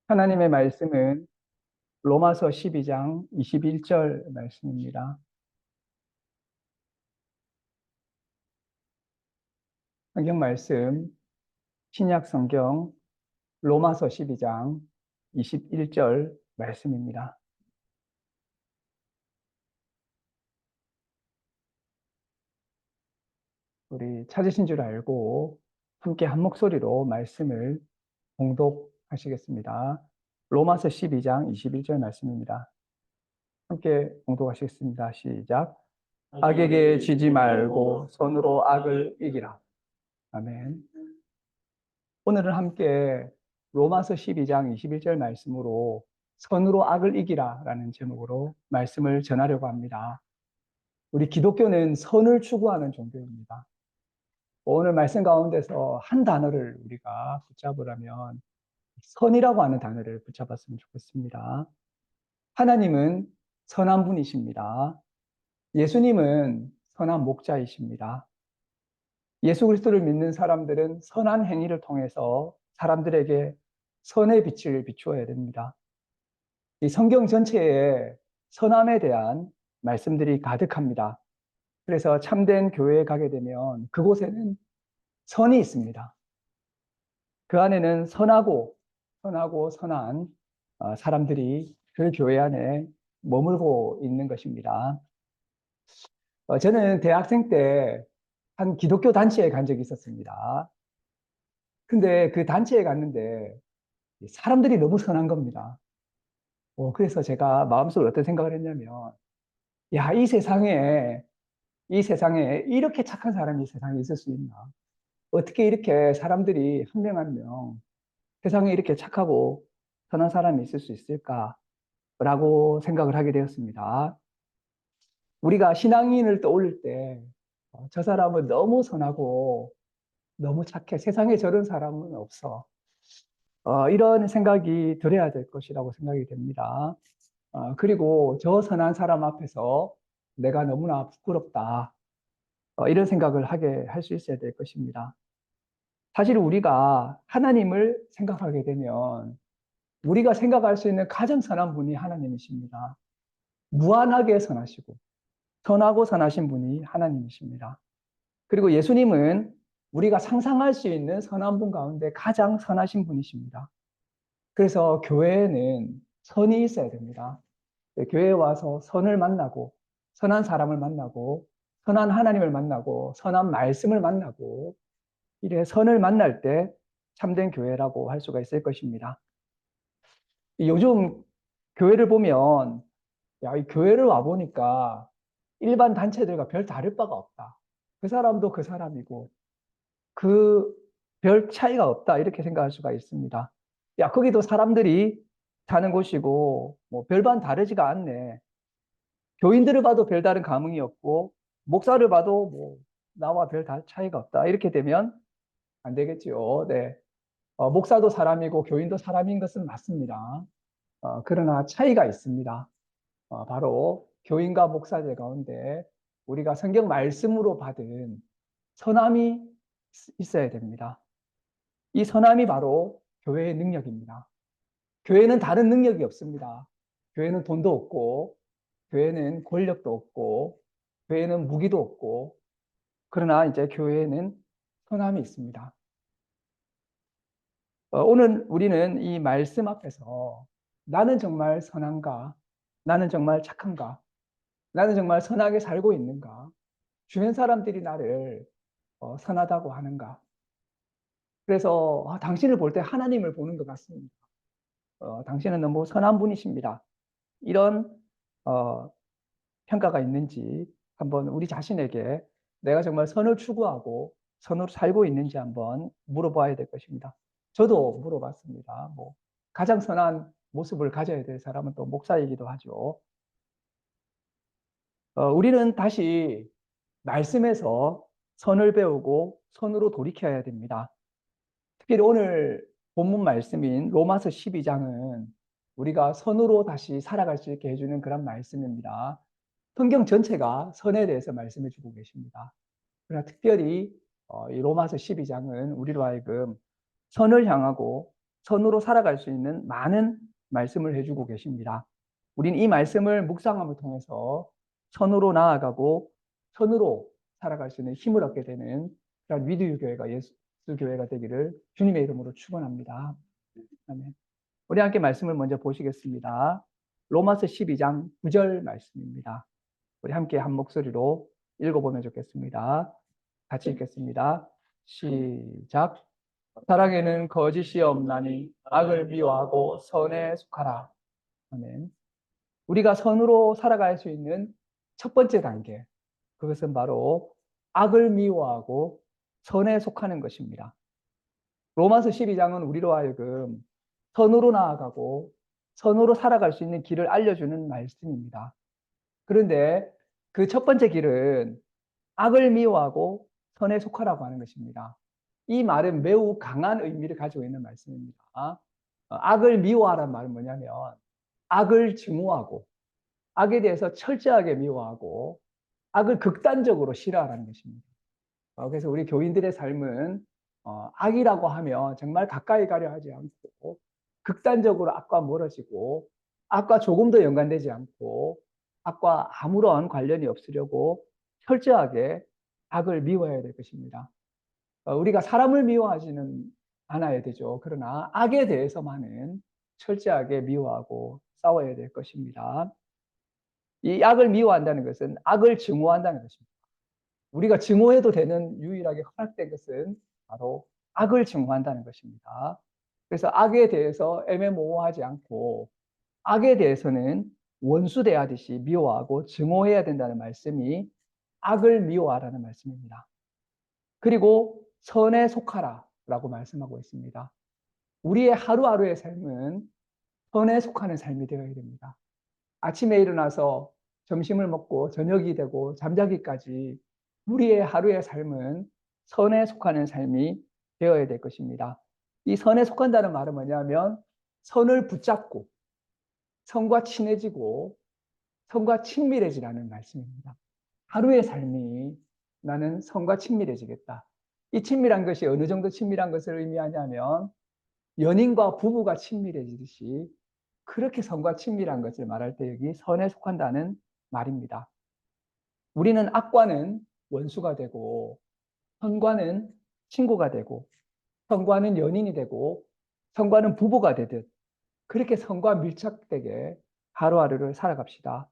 하나님의 말씀은 로마서 12장 21절 말씀입니다. 성경 말씀, 신약 성경 로마서 12장 21절 말씀입니다. 우리 찾으신 줄 알고 함께 한 목소리로 말씀을 봉독하시겠습니다. 로마서 12장 21절 말씀입니다. 함께 봉독하시겠습니다. 시작. 악에게 지지 말고 손으로 악을 이기라. 아멘. 오늘은 함께 로마서 12장 21절 말씀으로 선으로 악을 이기라 라는 제목으로 말씀을 전하려고 합니다. 우리 기독교는 선을 추구하는 종교입니다. 오늘 말씀 가운데서 한 단어를 우리가 붙잡으라면 선이라고 하는 단어를 붙잡았으면 좋겠습니다. 하나님은 선한 분이십니다. 예수님은 선한 목자이십니다. 예수 그리스도를 믿는 사람들은 선한 행위를 통해서 사람들에게 선의 빛을 비추어야 됩니다. 이 성경 전체에 선함에 대한 말씀들이 가득합니다. 그래서 참된 교회에 가게 되면 그곳에는 선이 있습니다. 그 안에는 선한 사람들이 그 교회 안에 머물고 있는 것입니다. 저는 대학생 때 한 기독교 단체에 간 적이 있었습니다. 근데 그 단체에 갔는데 사람들이 너무 선한 겁니다. 그래서 제가 마음속으로 어떤 생각을 했냐면, 야, 이 세상에 이렇게 착한 사람이 이 세상에 있을 수 있나? 어떻게 이렇게 사람들이 한 명 한 명 세상에 이렇게 착하고 선한 사람이 있을 수 있을까라고 생각을 하게 되었습니다. 우리가 신앙인을 떠올릴 때, 저 사람은 너무 선하고 너무 착해. 세상에 저런 사람은 없어. 이런 생각이 들어야 될 것이라고 생각이 됩니다. 그리고 저 선한 사람 앞에서 내가 너무나 부끄럽다. 이런 생각을 하게 할 수 있어야 될 것입니다. 사실 우리가 하나님을 생각하게 되면 우리가 생각할 수 있는 가장 선한 분이 하나님이십니다. 무한하게 선하시고 선하고 선하신 분이 하나님이십니다. 그리고 예수님은 우리가 상상할 수 있는 선한 분 가운데 가장 선하신 분이십니다. 그래서 교회에는 선이 있어야 됩니다. 교회에 와서 선을 만나고 선한 사람을 만나고 선한 하나님을 만나고 선한 말씀을 만나고 이래 선을 만날 때 참된 교회라고 할 수가 있을 것입니다. 요즘 교회를 보면 야, 이 교회를 와보니까 일반 단체들과 별 다를 바가 없다. 그 사람도 그 사람이고 그 별 차이가 없다. 이렇게 생각할 수가 있습니다. 야, 거기도 사람들이 사는 곳이고 뭐 별반 다르지가 않네. 교인들을 봐도 별다른 감흥이 없고 목사를 봐도 뭐 나와 별 차이가 없다. 이렇게 되면 안 되겠지요. 네. 목사도 사람이고 교인도 사람인 것은 맞습니다. 그러나 차이가 있습니다. 바로 교인과 목사들 가운데 우리가 성경 말씀으로 받은 선함이 있어야 됩니다. 이 선함이 바로 교회의 능력입니다. 교회는 다른 능력이 없습니다. 교회는 돈도 없고, 교회는 권력도 없고, 교회는 무기도 없고, 그러나 이제 교회에는 선함이 있습니다. 오늘 우리는 이 말씀 앞에서 나는 정말 선한가? 나는 정말 착한가? 나는 정말 선하게 살고 있는가? 주변 사람들이 나를 선하다고 하는가? 그래서 당신을 볼 때 하나님을 보는 것 같습니다. 당신은 너무 선한 분이십니다. 이런 어, 평가가 있는지 한번 우리 자신에게 내가 정말 선을 추구하고 선으로 살고 있는지 한번 물어봐야 될 것입니다. 저도 물어봤습니다. 뭐 가장 선한 모습을 가져야 될 사람은 또 목사이기도 하죠. 우리는 다시 말씀에서 선을 배우고 선으로 돌이켜야 됩니다. 특히 오늘 본문 말씀인 로마서 12장은 우리가 선으로 다시 살아갈 수 있게 해주는 그런 말씀입니다. 성경 전체가 선에 대해서 말씀해 주고 계십니다. 그러나 특별히 이 로마서 12장은 우리로 하여금 선을 향하고 선으로 살아갈 수 있는 많은 말씀을 해주고 계십니다. 우리는 이 말씀을 묵상함을 통해서 선으로 나아가고 선으로 살아갈 수 있는 힘을 얻게 되는 그런 위드 교회가 예수 교회가 되기를 주님의 이름으로 축원합니다. 아멘. 우리 함께 말씀을 먼저 보시겠습니다. 로마서 12장 9절 말씀입니다. 우리 함께 한 목소리로 읽어보면 좋겠습니다. 같이 읽겠습니다. 시작. 사랑에는 거짓이 없나니 악을 미워하고 선에 속하라. 아멘. 우리가 선으로 살아갈 수 있는 첫 번째 단계, 그것은 바로 악을 미워하고 선에 속하는 것입니다. 로마서 12장은 우리로 하여금 선으로 나아가고 선으로 살아갈 수 있는 길을 알려주는 말씀입니다. 그런데 그 첫 번째 길은 악을 미워하고 선에 속하라고 하는 것입니다. 이 말은 매우 강한 의미를 가지고 있는 말씀입니다. 악을 미워하라는 말은 뭐냐면 악을 증오하고 악에 대해서 철저하게 미워하고 악을 극단적으로 싫어하라는 것입니다. 그래서 우리 교인들의 삶은 악이라고 하면 정말 가까이 가려 하지 않고 극단적으로 악과 멀어지고 악과 조금 더 연관되지 않고 악과 아무런 관련이 없으려고 철저하게 악을 미워해야 될 것입니다. 우리가 사람을 미워하지는 않아야 되죠. 그러나 악에 대해서만은 철저하게 미워하고 싸워야 될 것입니다. 이 악을 미워한다는 것은 악을 증오한다는 것입니다. 우리가 증오해도 되는 유일하게 허락된 것은 바로 악을 증오한다는 것입니다. 그래서 악에 대해서 애매모호하지 않고 악에 대해서는 원수 대하듯이 미워하고 증오해야 된다는 말씀이 악을 미워하라는 말씀입니다. 그리고 선에 속하라 라고 말씀하고 있습니다. 우리의 하루하루의 삶은 선에 속하는 삶이 되어야 됩니다. 아침에 일어나서 점심을 먹고 저녁이 되고 잠자기까지 우리의 하루의 삶은 선에 속하는 삶이 되어야 될 것입니다. 이 선에 속한다는 말은 뭐냐면 선을 붙잡고 선과 친해지고 선과 친밀해지라는 말씀입니다. 하루의 삶이 나는 선과 친밀해지겠다. 이 친밀한 것이 어느 정도 친밀한 것을 의미하냐면 연인과 부부가 친밀해지듯이 그렇게 선과 친밀한 것을 말할 때 여기 선에 속한다는 말입니다. 우리는 악과는 원수가 되고 선과는 친구가 되고 선과는 연인이 되고 선과는 부부가 되듯 그렇게 선과 밀착되게 하루하루를 살아갑시다.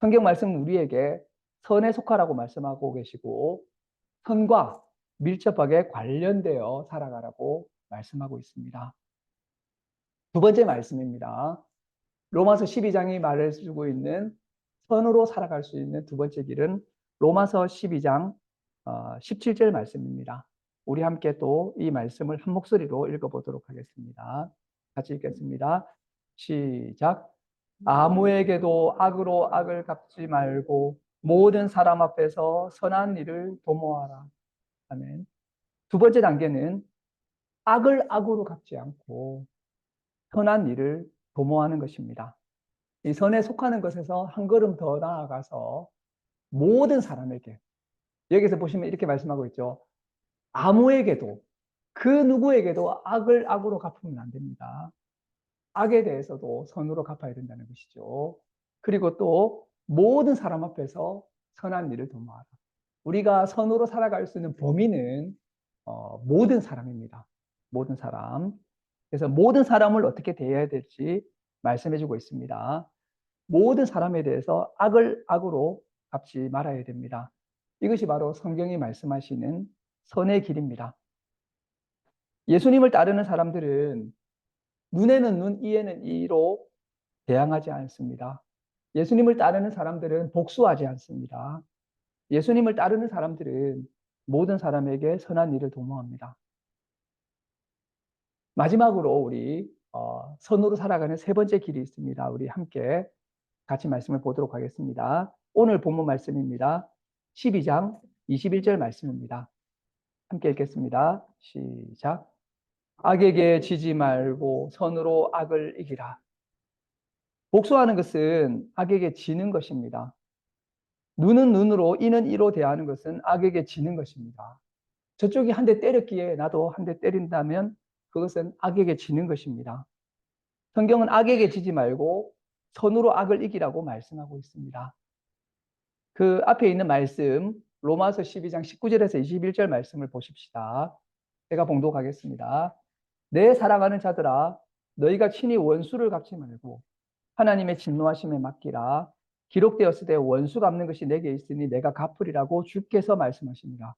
성경 말씀 우리에게 선에 속하라고 말씀하고 계시고 선과 밀접하게 관련되어 살아가라고 말씀하고 있습니다. 두 번째 말씀입니다. 로마서 12장이 말해주고 있는 선으로 살아갈 수 있는 두 번째 길은 로마서 12장 17절 말씀입니다. 우리 함께 또 이 말씀을 한 목소리로 읽어보도록 하겠습니다. 같이 읽겠습니다. 시작. 아무에게도 악으로 악을 갚지 말고 모든 사람 앞에서 선한 일을 도모하라. 아멘. 두 번째 단계는 악을 악으로 갚지 않고 선한 일을 도모하는 것입니다. 이 선에 속하는 것에서 한 걸음 더 나아가서 모든 사람에게, 여기서 보시면 이렇게 말씀하고 있죠. 아무에게도, 그 누구에게도 악을 악으로 갚으면 안 됩니다. 악에 대해서도 선으로 갚아야 된다는 것이죠. 그리고 또 모든 사람 앞에서 선한 일을 도모하라. 우리가 선으로 살아갈 수 있는 범위는 모든 사람입니다. 모든 사람. 그래서 모든 사람을 어떻게 대해야 될지 말씀해주고 있습니다. 모든 사람에 대해서 악을 악으로 갚지 말아야 됩니다. 이것이 바로 성경이 말씀하시는 선의 길입니다. 예수님을 따르는 사람들은 눈에는 눈, 이에는 이로 대항하지 않습니다. 예수님을 따르는 사람들은 복수하지 않습니다. 예수님을 따르는 사람들은 모든 사람에게 선한 일을 도모합니다. 마지막으로 우리 선으로 살아가는 세 번째 길이 있습니다. 우리 함께 같이 말씀을 보도록 하겠습니다. 오늘 본문 말씀입니다. 12장 21절 말씀입니다. 함께 읽겠습니다. 시작. 악에게 지지 말고 선으로 악을 이기라. 복수하는 것은 악에게 지는 것입니다. 눈은 눈으로, 이는 이로 대하는 것은 악에게 지는 것입니다. 저쪽이 한 대 때렸기에 나도 한 대 때린다면 그것은 악에게 지는 것입니다. 성경은 악에게 지지 말고 선으로 악을 이기라고 말씀하고 있습니다. 그 앞에 있는 말씀, 로마서 12장 19절에서 21절 말씀을 보십시다. 제가 봉독하겠습니다. 내 사랑하는 자들아, 너희가 친히 원수를 갚지 말고 하나님의 진노하심에 맡기라. 기록되었을 때 원수 갚는 것이 내게 있으니 내가 갚으리라고 주께서 말씀하십니다.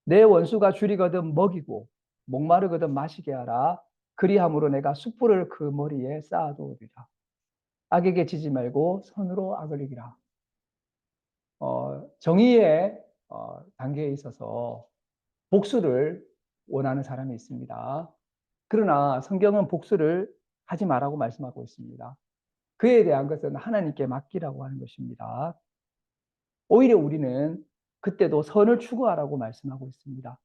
내 원수가 줄이거든 먹이고 목마르거든 마시게 하라. 그리함으로 내가 숯불을 그 머리에 쌓아두으리라. 악에게 지지 말고 선으로 악을 이기라. 정의의 단계에 있어서 복수를 원하는 사람이 있습니다. 그러나 성경은 복수를 하지 말라고 말씀하고 있습니다. 그에 대한 것은 하나님께 맡기라고 하는 것입니다. 오히려 우리는 그때도 선을 추구하라고 말씀하고 있습니다.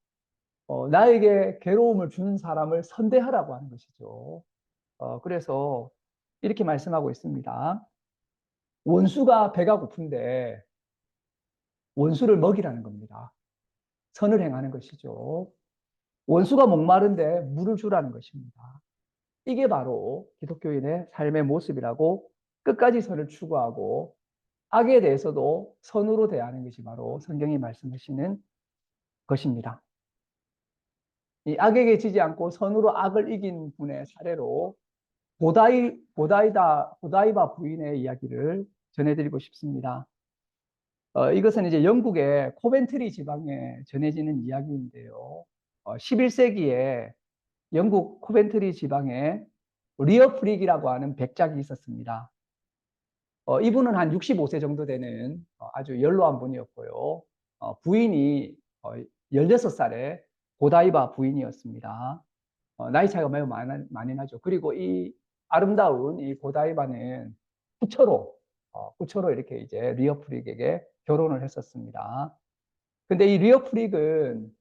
나에게 괴로움을 주는 사람을 선대하라고 하는 것이죠. 그래서 이렇게 말씀하고 있습니다. 원수가 배가 고픈데 원수를 먹이라는 겁니다. 선을 행하는 것이죠. 원수가 목마른데 물을 주라는 것입니다. 이게 바로 기독교인의 삶의 모습이라고 끝까지 선을 추구하고 악에 대해서도 선으로 대하는 것이 바로 성경이 말씀하시는 것입니다. 이 악에게 지지 않고 선으로 악을 이긴 분의 사례로 고다이바 부인의 이야기를 전해드리고 싶습니다. 이것은 이제 영국의 코벤트리 지방에 전해지는 이야기인데요. 11세기에 영국 코벤트리 지방에 리어 프릭이라고 하는 백작이 있었습니다. 이분은 한 65세 정도 되는 아주 연로한 분이었고요. 부인이 16살의 고다이바 부인이었습니다. 나이 차이가 매우 많이 나죠. 그리고 이 아름다운 이 고다이바는 후처로 이렇게 이제 리어 프릭에게 결혼을 했었습니다. 근데 이 리어 프릭은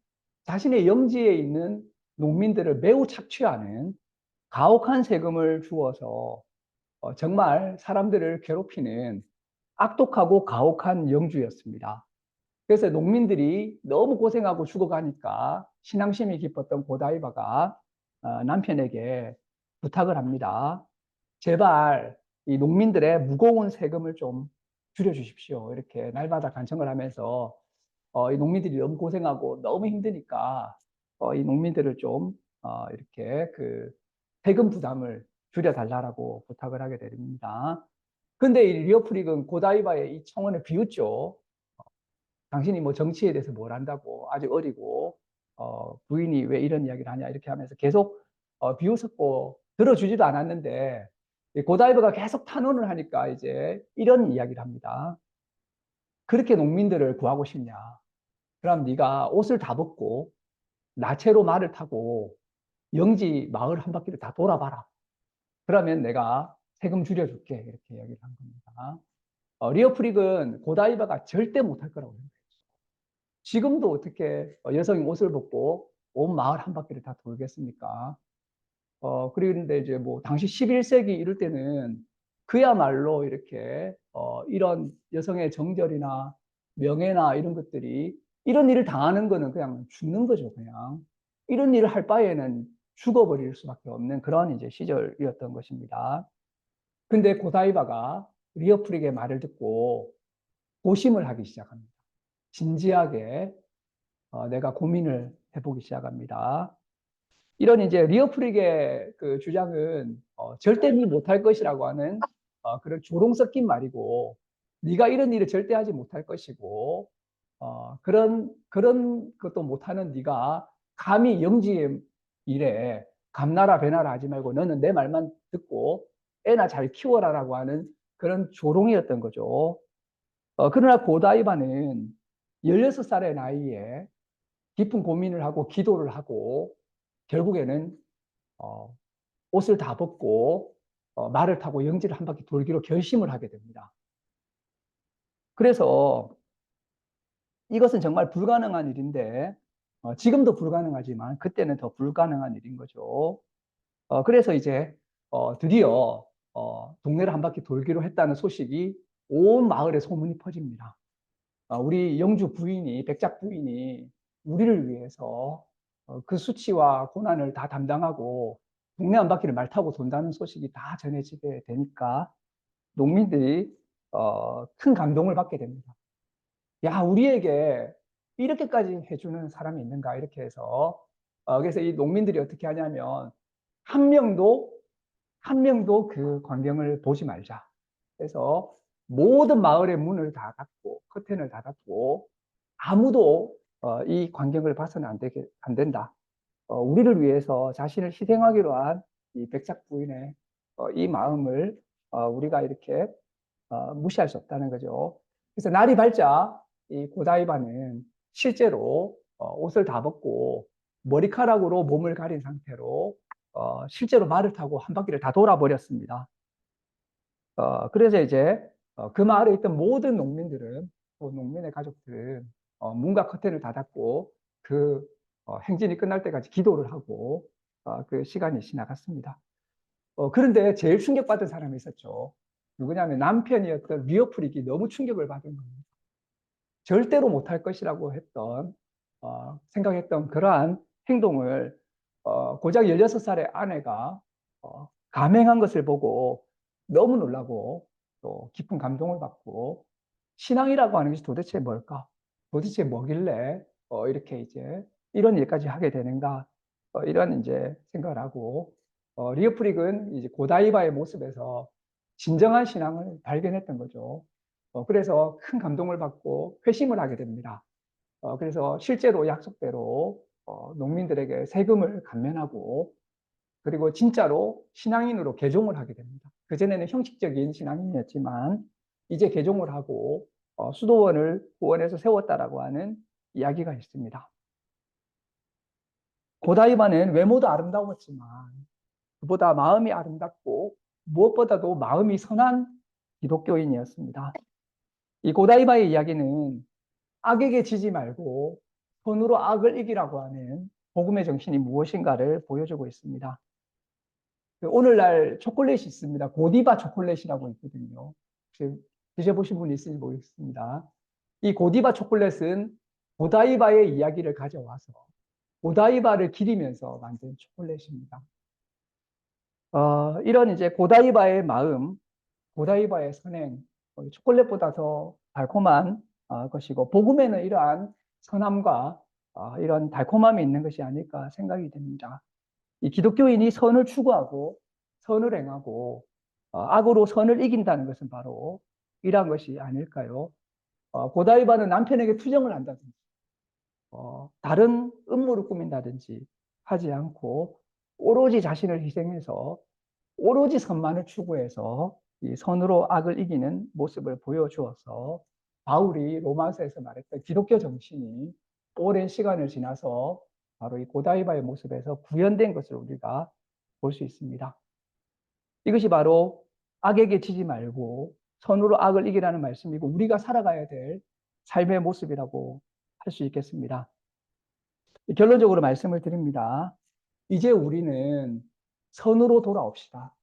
자신의 영지에 있는 농민들을 매우 착취하는 가혹한 세금을 주어서 정말 사람들을 괴롭히는 악독하고 가혹한 영주였습니다. 그래서 농민들이 너무 고생하고 죽어가니까 신앙심이 깊었던 고다이바가 남편에게 부탁을 합니다. 제발 이 농민들의 무거운 세금을 좀 줄여주십시오. 이렇게 날마다 간청을 하면서 이 농민들이 너무 고생하고 너무 힘드니까 이 농민들을 좀 이렇게 그 세금 부담을 줄여달라고 부탁을 하게 됩니다. 근데 이 리어프릭은 고다이바의 이 청원을 비웃죠. 당신이 뭐 정치에 대해서 뭘 안다고 아직 어리고 부인이 왜 이런 이야기를 하냐 이렇게 하면서 계속 비웃었고 들어주지도 않았는데 고다이버가 계속 탄원을 하니까 이제 이런 이야기를 합니다. 그렇게 농민들을 구하고 싶냐? 그럼 네가 옷을 다 벗고 나체로 말을 타고 영지 마을 한 바퀴를 다 돌아봐라. 그러면 내가 세금 줄여줄게. 이렇게 이야기를 한 겁니다. 리어프릭은 고다이바가 절대 못할 거라고 생각해요. 지금도 어떻게 여성이 옷을 벗고 온 마을 한 바퀴를 다 돌겠습니까? 그런데 이제 뭐 당시 11세기 이럴 때는 그야말로 이렇게 이런 여성의 정절이나 명예나 이런 것들이 이런 일을 당하는 거는 그냥 죽는 거죠, 그냥. 이런 일을 할 바에는 죽어버릴 수밖에 없는 그런 이제 시절이었던 것입니다. 근데 고다이바가 리어프릭의 말을 듣고 고심을 하기 시작합니다. 진지하게 내가 고민을 해보기 시작합니다. 이런 이제 리어프릭의 그 주장은 절대 니 못할 것이라고 하는 그런 조롱 섞인 말이고 네가 이런 일을 절대 하지 못할 것이고 그런 것도 못하는 네가 감히 영지의 일에 감나라 배나라 하지 말고 너는 내 말만 듣고 애나 잘 키워라라고 하는 그런 조롱이었던 거죠. 그러나 고다이바는 16살의 나이에 깊은 고민을 하고 기도를 하고 결국에는 옷을 다 벗고 말을 타고 영지를 한 바퀴 돌기로 결심을 하게 됩니다. 그래서 이것은 정말 불가능한 일인데 지금도 불가능하지만 그때는 더 불가능한 일인 거죠. 그래서 이제 드디어 동네를 한 바퀴 돌기로 했다는 소식이 온 마을에 소문이 퍼집니다. 우리 영주 부인이 백작 부인이 우리를 위해서 그 수치와 고난을 다 담당하고 국내 한 바퀴를 말 타고 돈다는 소식이 다 전해지게 되니까 농민들이 큰 감동을 받게 됩니다. 야, 우리에게 이렇게까지 해주는 사람이 있는가 이렇게 해서 그래서 이 농민들이 어떻게 하냐면 한 명도 한 명도 그 광경을 보지 말자. 그래서 모든 마을의 문을 다 닫고 커튼을 다 닫고 아무도 이 광경을 봐서는 안 된다. 우리를 위해서 자신을 희생하기로 한 이 백작 부인의 이 마음을 우리가 이렇게 무시할 수 없다는 거죠. 그래서 날이 밝자 이 고다이바는 실제로 옷을 다 벗고 머리카락으로 몸을 가린 상태로 실제로 말을 타고 한 바퀴를 다 돌아버렸습니다. 그래서 이제 그 마을에 있던 모든 농민들은 또 농민의 가족들은 문과 커튼을 닫았고 그 행진이 끝날 때까지 기도를 하고 그 시간이 지나갔습니다. 그런데 제일 충격받은 사람이 있었죠. 누구냐면 남편이었던 리오프릭이 너무 충격을 받은 겁니다. 절대로 못할 것이라고 했던 생각했던 그러한 행동을 고작 16살의 아내가 감행한 것을 보고 너무 놀라고 또 깊은 감동을 받고 신앙이라고 하는 것이 도대체 뭘까? 도대체 뭐길래 이렇게 이제 이런 일까지 하게 되는가? 이런 이제 생각을 하고 리오프릭은 이제 고다이바의 모습에서 진정한 신앙을 발견했던 거죠. 그래서 큰 감동을 받고 회심을 하게 됩니다. 그래서 실제로 약속대로 농민들에게 세금을 감면하고 그리고 진짜로 신앙인으로 개종을 하게 됩니다. 그전에는 형식적인 신앙인이었지만 이제 개종을 하고 수도원을 후원해서 세웠다라고 하는 이야기가 있습니다. 고다이바는 외모도 아름다웠지만 그보다 마음이 아름답고 무엇보다도 마음이 선한 기독교인이었습니다. 이 고다이바의 이야기는 악에게 지지 말고 손으로 악을 이기라고 하는 복음의 정신이 무엇인가를 보여주고 있습니다. 오늘날 초콜릿이 있습니다. 고디바 초콜릿이라고 있거든요. 드셔보신 분 있을지 모르겠습니다. 이 고디바 초콜릿은 고다이바의 이야기를 가져와서 고다이바를 기리면서 만든 초콜릿입니다. 이런 이제 고다이바의 마음, 고다이바의 선행, 초콜릿보다 더 달콤한 것이고 복음에는 이러한 선함과 이런 달콤함이 있는 것이 아닐까 생각이 됩니다. 이 기독교인이 선을 추구하고 선을 행하고 악으로 선을 이긴다는 것은 바로 이러한 것이 아닐까요? 고다이바는 남편에게 투정을 한다든지 다른 음모를 꾸민다든지 하지 않고 오로지 자신을 희생해서 오로지 선만을 추구해서 이 선으로 악을 이기는 모습을 보여주어서 바울이 로마서에서 말했던 기독교 정신이 오랜 시간을 지나서 바로 이 고다이바의 모습에서 구현된 것을 우리가 볼 수 있습니다. 이것이 바로 악에게 지지 말고 선으로 악을 이기라는 말씀이고 우리가 살아가야 될 삶의 모습이라고 할 수 있겠습니다. 결론적으로 말씀을 드립니다. 이제 우리는 선으로 돌아옵시다.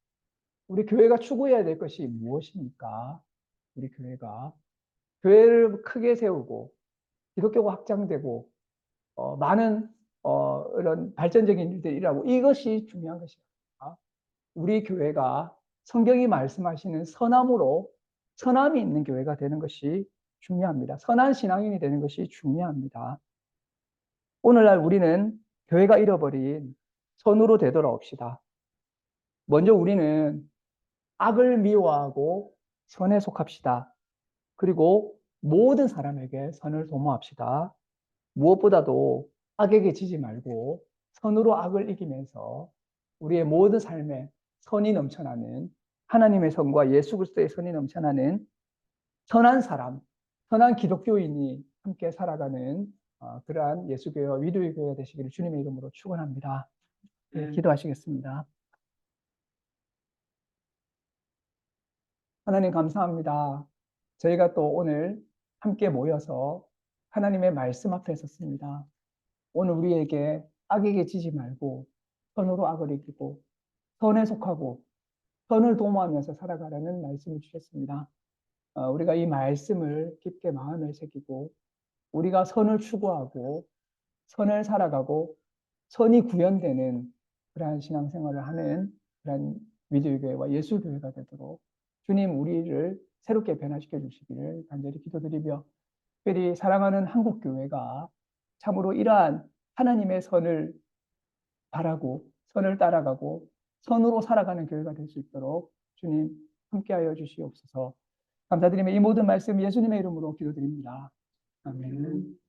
우리 교회가 추구해야 될 것이 무엇입니까? 우리 교회가 교회를 크게 세우고 기독교가 확장되고 많은 이런 발전적인 일들이 일어나고 이것이 중요한 것입니다. 우리 교회가 성경이 말씀하시는 선함으로 선함이 있는 교회가 되는 것이 중요합니다. 선한 신앙인이 되는 것이 중요합니다. 오늘날 우리는 교회가 잃어버린 선으로 되돌아옵시다. 먼저 우리는 악을 미워하고 선에 속합시다. 그리고 모든 사람에게 선을 도모합시다. 무엇보다도 악에게 지지 말고 선으로 악을 이기면서 우리의 모든 삶에 선이 넘쳐나는 하나님의 선과 예수 그리스도의 선이 넘쳐나는 선한 사람, 선한 기독교인이 함께 살아가는 그러한 예수교회와 위로의 교회가 되시기를 주님의 이름으로 축원합니다. 네, 기도하시겠습니다. 하나님 감사합니다. 저희가 또 오늘 함께 모여서 하나님의 말씀 앞에 섰습니다. 오늘 우리에게 악에게 지지 말고 선으로 악을 이기고 선에 속하고 선을 도모하면서 살아가라는 말씀을 주셨습니다. 우리가 이 말씀을 깊게 마음에 새기고 우리가 선을 추구하고 선을 살아가고 선이 구현되는 그러한 신앙생활을 하는 그러한 위대교회와 예수교회가 되도록 주님 우리를 새롭게 변화시켜 주시기를 간절히 기도드리며, 특별히 사랑하는 한국교회가 참으로 이러한 하나님의 선을 바라고 선을 따라가고 선으로 살아가는 교회가 될 수 있도록 주님 함께하여 주시옵소서. 감사드리며 이 모든 말씀 예수님의 이름으로 기도드립니다. 아멘.